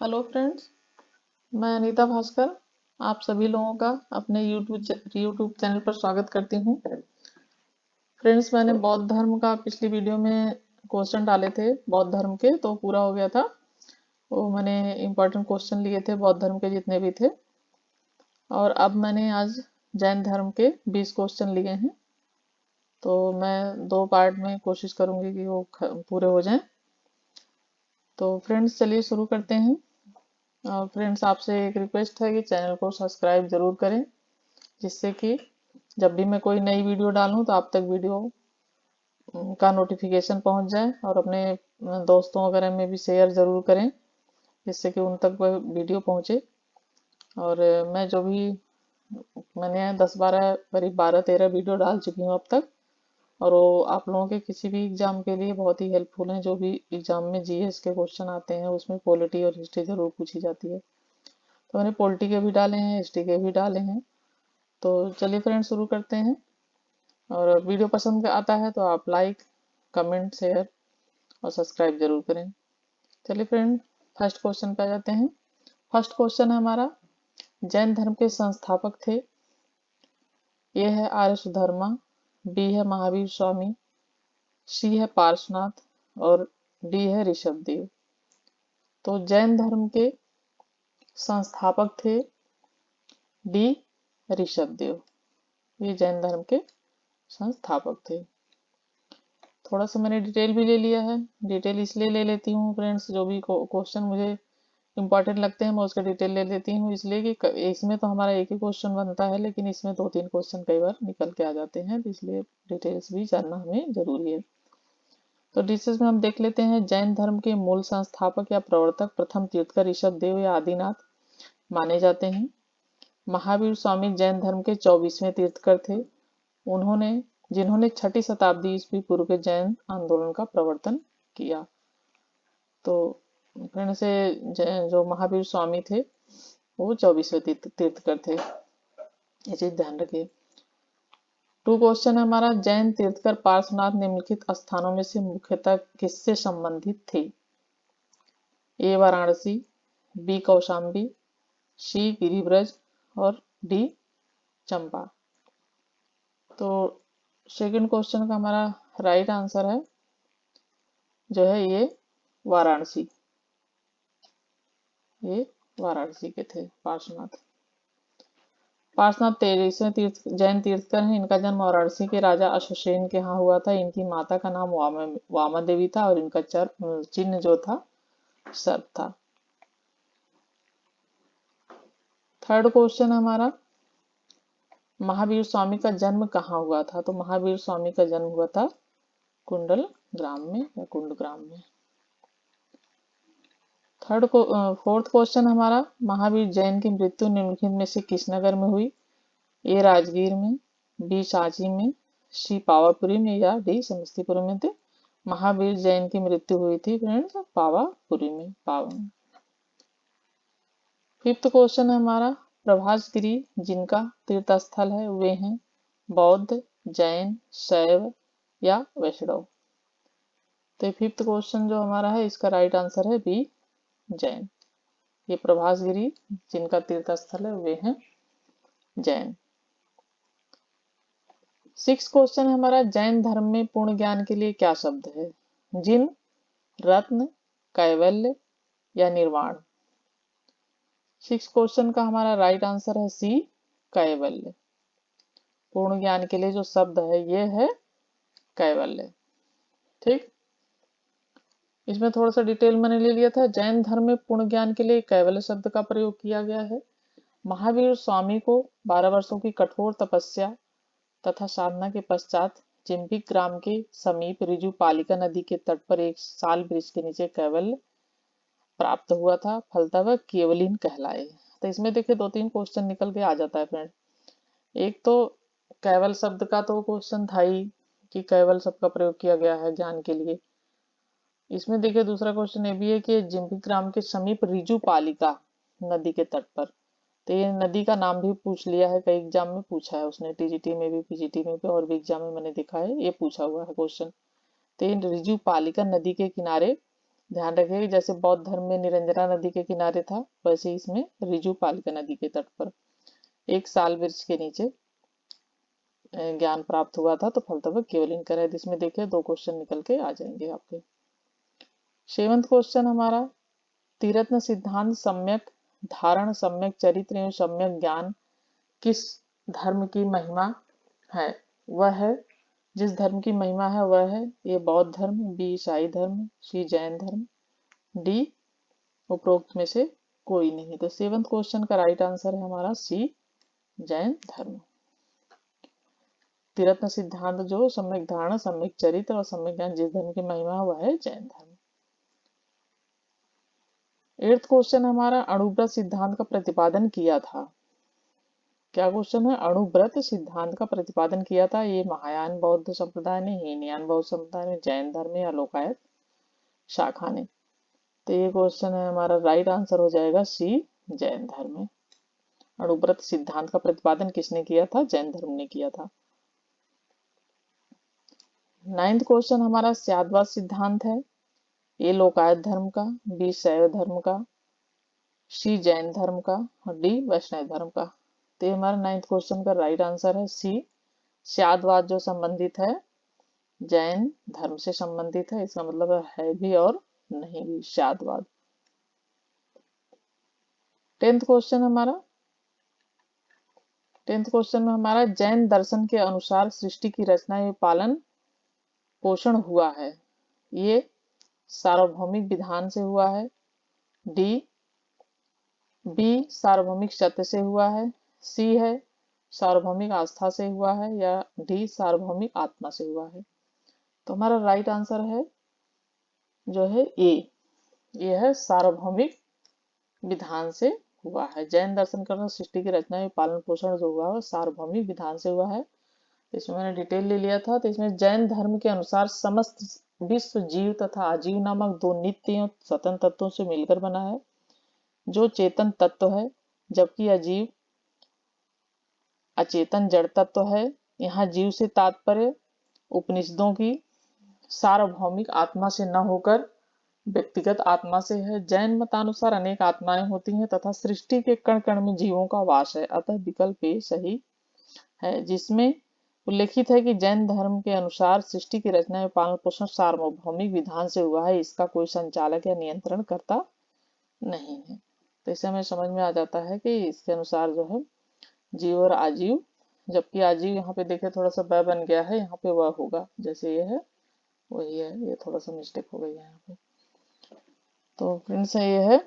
Hello friends, मैं अनीता भास्कर आप सभी लोगों का अपने यूट्यूब चैनल पर स्वागत करती हूँ। फ्रेंड्स, मैंने बौद्ध धर्म का पिछली वीडियो में क्वेश्चन डाले थे बौद्ध धर्म के, तो पूरा हो गया था। वो मैंने इम्पोर्टेंट क्वेश्चन लिए थे बौद्ध धर्म के जितने भी थे, और अब मैंने आज जैन धर्म के 20 क्वेश्चन लिए हैं। तो मैं 2 पार्ट में कोशिश करूंगी कि वो पूरे हो जाएं। तो फ्रेंड्स, चलिए शुरू करते हैं। फ्रेंड्स, आपसे एक रिक्वेस्ट है कि चैनल को सब्सक्राइब जरूर करें, जिससे कि जब भी मैं कोई नई वीडियो डालूं तो आप तक वीडियो का नोटिफिकेशन पहुंच जाए, और अपने दोस्तों वगैरह में भी शेयर जरूर करें, जिससे कि उन तक वह वीडियो पहुंचे। और मैं जो भी मैंने 10-12 करीब 12-13 वीडियो डाल चुकी हूँ अब तक, और वो आप लोगों के किसी भी एग्जाम के लिए बहुत ही हेल्पफुल हैं। जो भी एग्जाम में जीएस के क्वेश्चन आते हैं उसमें पॉलिटी और हिस्ट्री जरूर पूछी जाती है, तो मैंने पॉलिटी के भी डाले हैं, हिस्ट्री के भी डाले हैं। तो चलिए फ्रेंड्स, शुरू करते हैं। और वीडियो पसंद आता है तो आप लाइक, कमेंट, शेयर और सब्सक्राइब जरूर करें। चलिए फ्रेंड, फर्स्ट क्वेश्चन पे आ जाते हैं। फर्स्ट क्वेश्चन है हमारा, जैन धर्म के संस्थापक थे। ए है आर्य सुधर्मा, बी है महावीर स्वामी, सी है पार्श्वनाथ और डी है ऋषभदेव। तो जैन धर्म के संस्थापक थे डी ऋषभदेव। ये जैन धर्म के संस्थापक थे। थोड़ा सा मैंने डिटेल भी ले लिया है। डिटेल इसलिए ले लेती हूँ फ्रेंड्स, जो भी क्वेश्चन मुझे इंपॉर्टेंट लगते हैं मैं उसका डिटेल ले लेती हूँ, इसलिए कि इसमें तो हमारा एक ही क्वेश्चन बनता है, लेकिन इसमें 2-3 क्वेश्चन कई बार निकल के आ जाते हैं, तो इसलिए डिटेल्स भी जानना हमें जरूरी है। तो डिटेल्स में हम देख लेते हैं। जैन धर्म के मूल संस्थापक या प्रवर्तक प्रथम तीर्थकर ऋषभदेव या आदिनाथ माने जाते हैं। महावीर स्वामी जैन धर्म के 24वें तीर्थकर थे। उन्होंने जिन्होंने 6ठी शताब्दी ईस्वी पूर्व के जैन आंदोलन का प्रवर्तन किया। तो फ्रेंड से जो महावीर स्वामी थे वो 24वें तीर्थकर थे, ये चीज ध्यान रखिए। 2 क्वेश्चन है हमारा, जैन तीर्थकर पार्श्वनाथ निम्नलिखित स्थानों में से मुख्यतः किससे संबंधित थे? ए वाराणसी, बी कौशाम्बी, सी गिरिब्रज और डी चंपा। तो सेकंड क्वेश्चन का हमारा राइट आंसर है जो है ये वाराणसी। ये वाराणसी के थे पार्श्वनाथ। पार्श्वनाथ 13वें जैन तीर्थकर हैं। इनका जन्म वाराणसी के राजा अश्वसेन के यहाँ हुआ था। इनकी माता का नाम वामा देवी था और इनका चिन्ह जो था सर्प था। थर्ड क्वेश्चन हमारा, महावीर स्वामी का जन्म कहाँ हुआ था? तो महावीर स्वामी का जन्म हुआ था कुंडल ग्राम में या कुंड ग्राम में। फोर्थ क्वेश्चन हमारा, महावीर जैन की मृत्यु निम्नलिखित में से किस नगर में हुई? ए राजगीर में, बी सांची में, सी पावापुरी में या डी समस्तीपुर में। थे महावीर जैन की मृत्यु हुई थी फ्रेंड्स पावापुरी में, पावन। फिफ्थ क्वेश्चन है हमारा, प्रभासगिरी जिनका तीर्थ स्थल है वे हैं बौद्ध, जैन, शैव या वैष्णव। तो फिफ्थ क्वेश्चन जो हमारा है इसका राइट आंसर है बी जैन। ये प्रभासगिरी जिनका तीर्थ स्थल है वे हैं जैन। 6 क्वेश्चन है हमारा, जैन धर्म में पूर्ण ज्ञान के लिए क्या शब्द है? जिन, रत्न, कैवल्य या निर्वाण। 6 क्वेश्चन का हमारा राइट आंसर है सी कैवल्य। पूर्ण ज्ञान के लिए जो शब्द है ये है कैवल्य। ठीक, इसमें थोड़ा सा डिटेल मैंने ले लिया था। जैन धर्म में पूर्ण ज्ञान के लिए कैवल्य शब्द का प्रयोग किया गया है। महावीर स्वामी को 12 वर्षों की कठोर तपस्या तथा साधना के पश्चात चिम्बिक ग्राम के समीप रिजु पालिका नदी के तट पर एक साल वृक्ष के नीचे कैवल्य प्राप्त हुआ था, फलतः वह केवलिन कहलाए। तो इसमें देखिए 2-3 क्वेश्चन निकल के आ जाता है फ्रेंड। एक तो कैवल शब्द का तो क्वेश्चन था ही कि कैवल शब्द का प्रयोग किया गया है ज्ञान के लिए। इसमें देखिए दूसरा क्वेश्चन ये भी है कि जिम्बिक ग्राम के समीप रिजु पालिका नदी के तट पर, तो ये नदी का नाम भी पूछ लिया है, कई एग्जाम में पूछा है उसने, टीजीटी में भी, पीजीटी में भी, और भी एग्जाम में मैंने देखा है ये पूछा हुआ है क्वेश्चन। तो रिजु पालिका नदी के किनारे ध्यान रखिए कि जैसे बौद्ध धर्म में निरंजना नदी के किनारे था, वैसे इसमें रिजुपालिका नदी के तट पर एक साल वृक्ष के नीचे ज्ञान प्राप्त हुआ था। तो फलतः केवल इनका है। इसमें देखिए 2 क्वेश्चन निकल के आ जाएंगे आपके। 7वां क्वेश्चन हमारा, त्रिरत्न सिद्धांत सम्यक धारण, सम्यक चरित्र एवं सम्यक ज्ञान किस धर्म की महिमा है? वह है, जिस धर्म की महिमा है वह है ए बौद्ध धर्म, बी ईसाई धर्म, सी जैन धर्म, डी उपरोक्त में से कोई नहीं। तो 7वां क्वेश्चन का राइट आंसर है हमारा सी जैन धर्म। त्रिरत्न सिद्धांत जो सम्यक धारणा, सम्यक चरित्र और सम्यक ज्ञान जिस धर्म की महिमा है वह है जैन धर्म। 8वां क्वेश्चन हमारा, अणुव्रत सिद्धांत का प्रतिपादन किया था। क्या क्वेश्चन है? अणुव्रत सिद्धांत का प्रतिपादन किया था ये महायान बौद्ध संप्रदाय ने, हीनयान बौद्ध संप्रदाय ने, जैन धर्म या लोकायत शाखा ने। तो ये क्वेश्चन है हमारा राइट आंसर हो जाएगा सी जैन धर्म में। अणुव्रत सिद्धांत का प्रतिपादन किसने किया था? जैन धर्म ने किया था। 9वां क्वेश्चन हमारा, स्याद्वाद सिद्धांत है ए लोकायत धर्म का, बी शैव धर्म का, सी जैन धर्म का और डी वैष्णव धर्म का। तो ये हमारा 9वां क्वेश्चन का राइट आंसर है सी स्याद्वाद जो संबंधित है जैन धर्म से संबंधित है। इसका मतलब है भी और नहीं भी स्याद्वाद। 10वां क्वेश्चन हमारा, 10वां क्वेश्चन में हमारा, जैन दर्शन के अनुसार सृष्टि की रचना एवं पालन पोषण हुआ है ये सार्वभौमिक विधान से हुआ है, डी बी सार्वभौमिक सत्य से हुआ है, सी है सार्वभौमिक आस्था से हुआ है या डी सार्वभौमिक आत्मा से हुआ है। तो हमारा राइट आंसर है जो है ए, ये है सार्वभौमिक विधान से हुआ है। जैन दर्शन करना सृष्टि की रचना में पालन पोषण जो हुआ है सार्वभौमिक विधान से हुआ है। इसमें मैंने डिटेल ले लिया था। तो इसमें जैन धर्म के अनुसार समस्त विश्व जीव तथा अजीव नामक 2 नित्य एवं स्वतंत्र तत्वों से मिलकर बना है, जो चेतन तत्व है जबकि अजीव अचेतन जड़ तत्व है। यहाँ जीव से तात्पर्य उपनिषदों की सार्वभौमिक आत्मा से न होकर व्यक्तिगत आत्मा से है। जैन मतानुसार अनेक आत्माएं होती हैं तथा सृष्टि के कण कण में जीवों का वास है, अतः विकल्प ए सही है। जिसमें उल्लेखित है कि जैन धर्म के अनुसार सृष्टि की रचना में पालन पोषण सार्वभौमिक विधान से हुआ है, इसका कोई संचालक या नियंत्रण करता नहीं है। तो इससे हमें समझ में आ जाता है कि इसके अनुसार जो है जीव और आजीव, जबकि आजीव यहाँ पे देखे थोड़ा सा ब बन गया है, यहाँ पे वह होगा, जैसे ये है वही है, ये थोड़ा सा मिस्टेक हो गई है यहाँ पे। तो फ्रेंड्स ये है,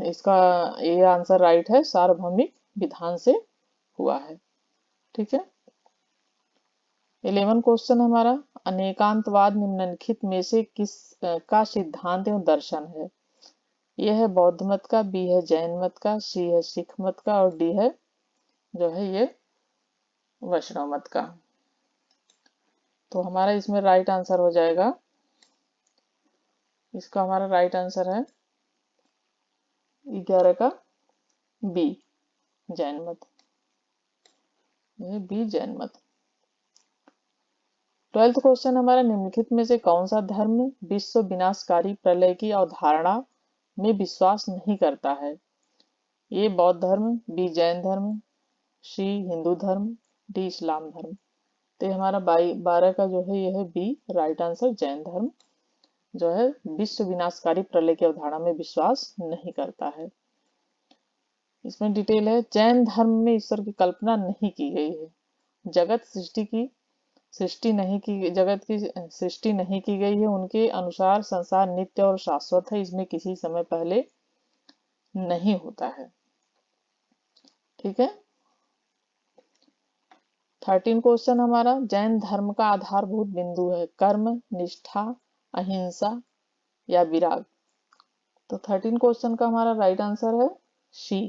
इसका ये आंसर राइट है, सार्वभौमिक विधान से हुआ है। ठीक है। 11वां क्वेश्चन हमारा, अनेकांतवाद निम्नलिखित में से किस का सिद्धांत एवं दर्शन है? यह है बौद्ध मत का, बी है जैन मत का, सी है सिख मत का और डी है जो है ये वैष्णव मत का। तो हमारा इसमें राइट आंसर हो जाएगा, इसका हमारा राइट आंसर है 11 का बी जैन मत, ये बी जैन मत। 12वां क्वेश्चन हमारा, निम्नलिखित में से कौन सा धर्म विश्व विनाशकारी प्रलय की अवधारणा में विश्वास नहीं करता है? ये बौद्ध धर्म, बी जैन धर्म, सी हिंदू धर्म, डी इस्लाम धर्म। तो हमारा 12 का जो है यह है बी राइट आंसर, जैन धर्म जो है विश्व विनाशकारी प्रलय की अवधारणा में विश्वास नहीं करता है। इसमें डिटेल है, जैन धर्म में ईश्वर की कल्पना नहीं की गई है, जगत जगत की सृष्टि नहीं की गई है। उनके अनुसार संसार नित्य और शाश्वत है, इसमें किसी समय पहले नहीं होता है। ठीक है। 13 क्वेश्चन हमारा, जैन धर्म का आधारभूत बिंदु है कर्म, निष्ठा, अहिंसा या विराग। तो 13 क्वेश्चन का हमारा राइट आंसर है सी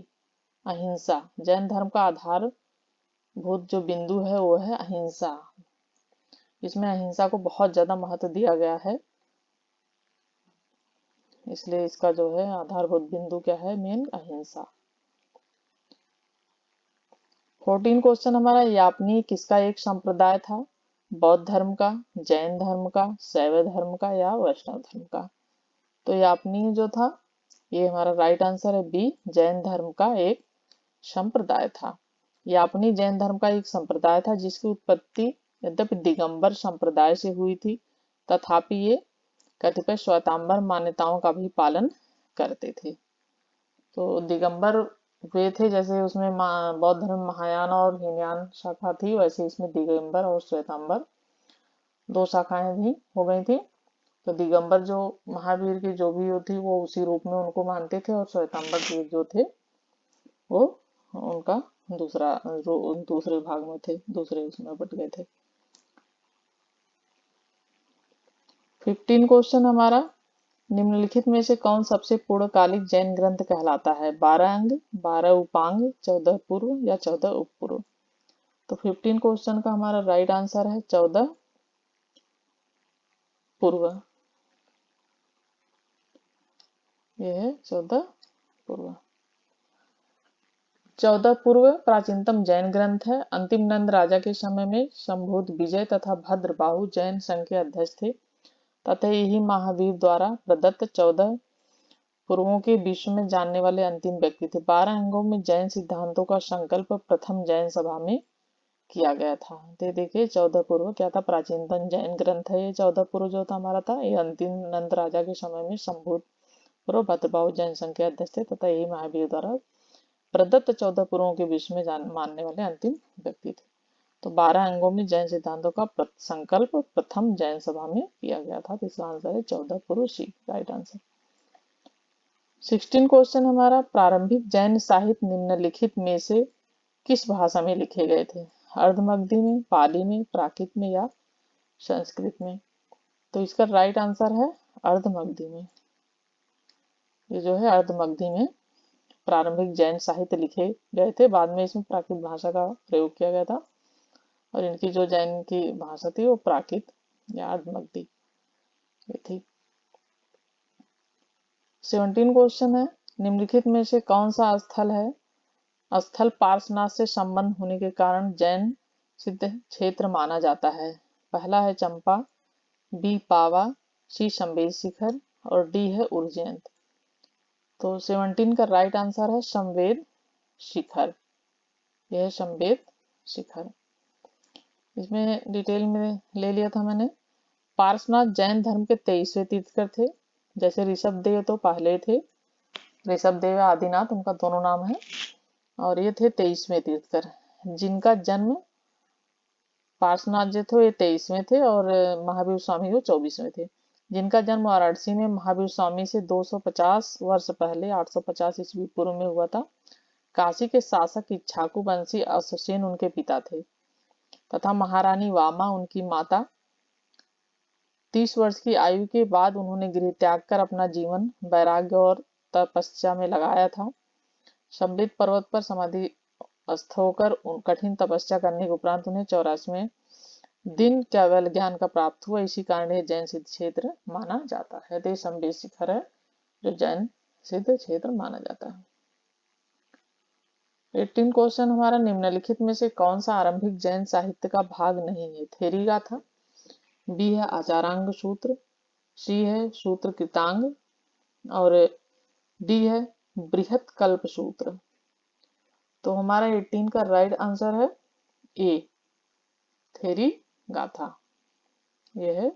अहिंसा। जैन धर्म का आधारभूत जो बिंदु है वो है अहिंसा। इसमें अहिंसा को बहुत ज्यादा महत्व दिया गया है, इसलिए इसका जो है आधारभूत बिंदु क्या है, मेन अहिंसा। 14 क्वेश्चन हमारा, यापनी किसका एक संप्रदाय था? बौद्ध धर्म का, जैन धर्म का, शैव धर्म का या वैष्णव धर्म का। तो यापनी जो था, ये हमारा राइट आंसर है बी, जैन धर्म का एक संप्रदाय था। यापनी जैन धर्म का एक संप्रदाय था जिसकी उत्पत्ति यद्यपि दिगंबर संप्रदाय से हुई थी, तथापि ये कतिपय श्वेतांबर मान्यताओं का भी पालन करते थे। तो दिगंबर वे थे, जैसे उसमें बौद्ध धर्म महायान और हीनयान शाखा थी, वैसे इसमें दिगंबर और श्वेतांबर दो शाखाएं भी हो गई थी। तो दिगंबर जो महावीर की जो भी थी वो उसी रूप में उनको मानते थे, और श्वेतांबर जो थे वो उनका दूसरे भाग में थे, दूसरे उसमें बट गए थे। 15 क्वेश्चन हमारा, निम्नलिखित में से कौन सबसे पूर्णकालिक जैन ग्रंथ कहलाता है? 12 अंग, 12 उपांग, 14 पूर्व या 14 उपपूर्व? तो 15 क्वेश्चन का हमारा राइट आंसर है 14 पूर्व। ये है 14 पूर्व। 14 पूर्व प्राचीनतम जैन ग्रंथ है। अंतिम नंद राजा के समय में संभूत विजय तथा भद्रबाहु जैन संघ के अध्यक्ष थे तथा यही महावीर द्वारा प्रदत्त 14 पूर्वों के विश्व में जानने वाले अंतिम व्यक्ति थे। 12 अंगों में जैन सिद्धांतों का संकल्प प्रथम जैन सभा में किया गया था। तो देखिए 14 पूर्व क्या था, प्राचीनतम जैन ग्रंथ है ये। 14 पूर्व जो था हमारा था, ये अंतिम नंद राजा के समय में संभूत पूर्व भद्रबाहु जैन संघ के अध्यक्ष थे तथा यही महावीर द्वारा प्रदत्त 14 पूर्वों के विश्व में मानने वाले अंतिम व्यक्ति थे। तो 12 अंगों में जैन सिद्धांतों का संकल्प प्रथम जैन सभा में किया गया था। तो इसका आंसर है 14 पूर्व सी, राइट आंसर। 16 क्वेश्चन हमारा, प्रारंभिक जैन साहित्य निम्नलिखित में से किस भाषा में लिखे गए थे? अर्धमगधी में, पाली में, प्राकृत में या संस्कृत में? तो इसका राइट आंसर है अर्धमगधी में। ये जो है अर्धमगधी में प्रारंभिक जैन साहित्य लिखे गए थे, बाद में इसमें प्राकृत भाषा का प्रयोग किया गया था, और इनकी जो जैन की भाषा थी वो प्राकृत या अर्धमगधी थी। 17 क्वेश्चन है, निम्नलिखित में से कौन सा स्थल पार्श्वनाथ से संबंध होने के कारण जैन सिद्ध क्षेत्र माना जाता है? पहला है चंपा, बी पावा, सी संवेद शिखर और डी है उज्जैन। तो 17 का राइट आंसर है संवेद शिखर। यह है संवेद शिखर। इसमें डिटेल में ले लिया था मैंने। पार्श्वनाथ जैन धर्म के 23वें तीर्थकर थे। जैसे ऋषभ देव तो पहले थे, ऋषभ देव आदिनाथ उनका दोनों नाम है, और ये थे 23वें तीर्थकर, जिनका जन्म पार्श्वनाथ जो थे ये 23वें थे और महावीर स्वामी वो 24वें थे, जिनका जन्म वाराणसी में महावीर स्वामी से 250 वर्ष पहले 850 ईस्वी पूर्व में हुआ था। काशी के शासक इक्ष्वाकु वंशी अश्वसेन उनके पिता थे तथा महारानी वामा उनकी माता। 30 वर्ष की आयु के बाद उन्होंने गृह त्याग कर अपना जीवन वैराग्य और तपस्या में लगाया था। सम्मिलित पर्वत पर समाधि स्थ होकर कठिन तपस्या करने के उपरांत उन्हें 84वें दिन केवल ज्ञान का प्राप्त हुआ। इसी कारण यह जैन सिद्ध क्षेत्र माना जाता है। तो संवेद शिखर है जो जैन सिद्ध क्षेत्र माना जाता है। 18 क्वेश्चन हमारा, निम्नलिखित में से कौन सा आरंभिक जैन साहित्य का भाग नहीं है? थेरी गाथा, बी है आचारांग सूत्र, सी है सूत्र कृतांग और डी है बृहत कल्प सूत्र। तो हमारा 18 का राइट आंसर है ए, थेरी गाथा। यह है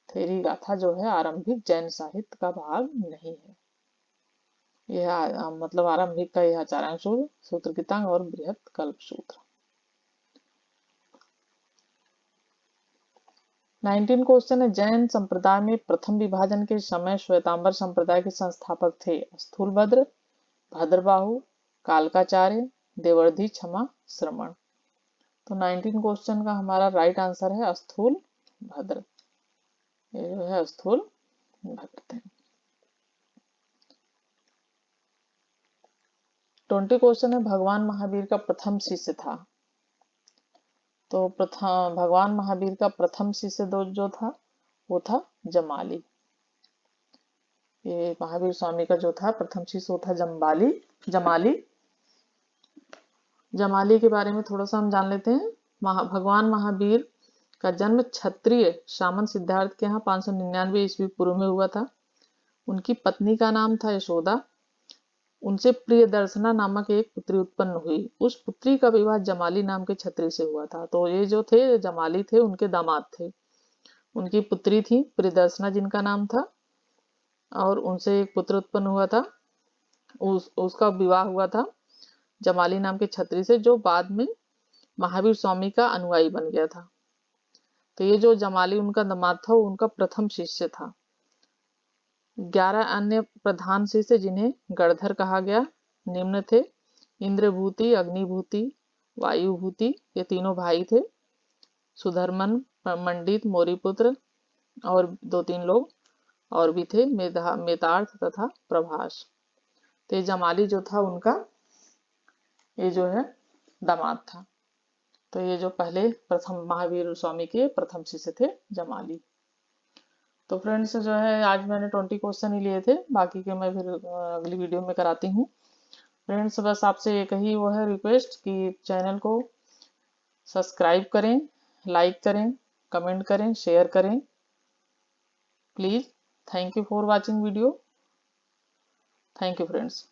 थेरी गाथा जो है आरंभिक जैन साहित्य का भाग नहीं है। यह मतलब आरंभिक का यह आचारांग सूत्र, सूत्र कृतांग और बृहत कल्प सूत्र। 19 क्वेश्चन है, जैन संप्रदाय में प्रथम विभाजन के समय श्वेतांबर संप्रदाय के संस्थापक थे? स्थूलभद्र, भद्रबाहु, कालकाचार्य, देवर्धि, क्षमा, श्रमण। तो 19 क्वेश्चन का हमारा राइट आंसर है स्थूल भद्र। ये जो है स्थूल भद्र थे। 20 क्वेश्चन है, भगवान महावीर का प्रथम शिष्य था? तो प्रथम भगवान महावीर का प्रथम शिष्य जो था वो था जमाली। ये महावीर स्वामी का जो था प्रथम शिष्य वो था जमाली। जमाली के बारे में थोड़ा सा हम जान लेते हैं। भगवान महावीर का जन्म क्षत्रिय सामंत सिद्धार्थ के यहाँ 599 ईस्वी पूर्व में हुआ था। उनकी पत्नी का नाम था यशोदा। उनसे प्रियदर्शना नामक एक पुत्री उत्पन्न हुई। उस पुत्री का विवाह जमाली नाम के क्षत्रिय से हुआ था। तो ये जो थे जमाली थे, उनके दामाद थे। उनकी पुत्री थी प्रियदर्शना जिनका नाम था, और उनसे एक पुत्र उत्पन्न हुआ था। उसका विवाह हुआ था जमाली नाम के क्षत्रिय से, जो बाद में महावीर स्वामी का अनुयायी बन गया था। तो ये जो जमाली उनका दामाद था, वो उनका प्रथम शिष्य था। 11 अन्य प्रधान शिष्य, जिन्हें गणधर कहा गया, निम्न थे: इंद्रभूति, अग्निभूति, वायुभूति, ये तीनों भाई थे। सुधर्मन, मंडित, मौरीपुत्र और 2-3 लोग और भी थे, मेतार्थ तथा प्रभास। तो ये जमाली जो था उनका ये जो है दामाद था। तो ये जो पहले प्रथम महावीर स्वामी के प्रथम शिष्य थे जमाली। तो फ्रेंड्स जो है आज मैंने 20 क्वेश्चन ही लिए थे, बाकी के मैं फिर अगली वीडियो में कराती हूँ। फ्रेंड्स बस आपसे एक ही वो है रिक्वेस्ट कि चैनल को सब्सक्राइब करें, लाइक करें, कमेंट करें, शेयर करें please. Thank you for watching video. Thank you friends.